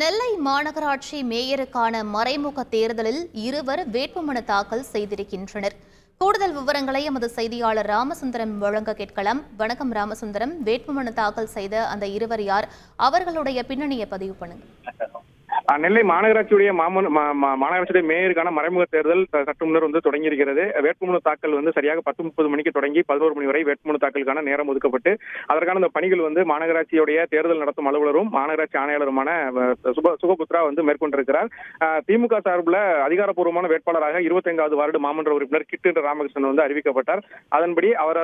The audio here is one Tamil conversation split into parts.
நெல்லை மாநகராட்சி மேயருக்கான மறைமுக தேர்தலில் இருவர் வேட்புமனு தாக்கல் செய்திருக்கின்றனர். கூடுதல் விவரங்களை எமது செய்தியாளர் ராமசுந்தரம் வழங்க கேட்கலாம். வணக்கம் ராமசுந்தரம், வேட்புமனு தாக்கல் செய்த அந்த இருவர் யார்? அவர்களுடைய பின்னணியை பதிவு பண்ணுங்க. நெல்லை மாநகராட்சியுடைய மாநகராட்சியுடைய மேயருக்கான மறைமுக தேர்தல் சற்று முன்னர் தொடங்கி இருக்கிறது. வேட்புமனு தாக்கல் சரியாக 10:30 மணிக்கு தொடங்கி 11 மணி வரை வேட்புமனு தாக்கலுக்கான நேரம் ஒதுக்கப்பட்டு அதற்கான இந்த பணிகள் மாநகராட்சியுடைய தேர்தல் நடத்தும் அலுவலரும் மாநகராட்சி ஆணையாளருமான சுகபுத்ரா மேற்கொண்டிருக்கிறார். திமுக சார்பில் அதிகாரப்பூர்வமான வேட்பாளராக 25வது வார்டு மாமன்ற உறுப்பினர் கிட்டு ராமகிருஷ்ணன் அறிவிக்கப்பட்டார். அதன்படி அவர்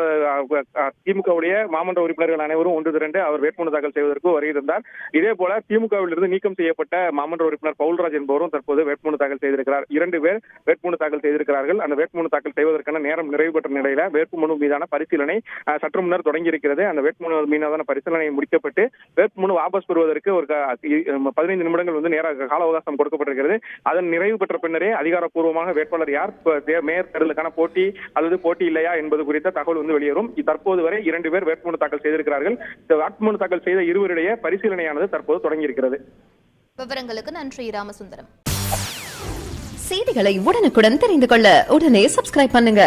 திமுகவுடைய மாமன்ற உறுப்பினர்கள் அனைவரும் ஒன்று திரண்டு அவர் வேட்புமனு தாக்கல் செய்வதற்கு வருகிறார். இதே போல திமுகவிலிருந்து நீக்கம் செய்யப்பட்ட மாமன்ற உறுப்பினர் பவுல்ராஜ் என்பவரும் தற்போது வேட்புமனு தாக்கல் செய்திருக்கிறார். 2 பேர் வேட்புமனு தாக்கல் செய்திருக்கிறார்கள். அந்த வேட்புமனு தாக்கல் செய்வதற்கான நேரம் நிறைவு பெற்ற நிலையில வேட்புமனு மீதான பரிசீலனை சற்று முன்னர் தொடங்கி இருக்கிறது. அந்த வேட்புமனு மீதான பரிசீலனை முடிக்கப்பட்டு வேட்புமனு வாபஸ் பெறுவதற்கு ஒரு 15 நிமிடங்கள் நேர கால அவகாசம் கொடுக்கப்பட்டிருக்கிறது. அதன் நிறைவு பெற்ற பின்னரே அதிகாரப்பூர்வமாக வேட்பாளர் யார் மேயர் தேர்தலுக்கான போட்டி அல்லது போட்டி இல்லையா என்பது குறித்த தகவல் வெளியேறும். தற்போது வரை 2 பேர் வேட்புமனு தாக்கல் செய்திருக்கிறார்கள். வேட்புமனு தாக்கல் செய்த இருவருடைய பரிசீலனையானது தற்போது தொடங்கி இருக்கிறது. விவரங்களுக்கு நன்றி ராமசுந்தரம். செய்திகளை உடனுக்குடன் தெரிந்து கொள்ள உடனே சப்ஸ்கிரைப் பண்ணுங்க.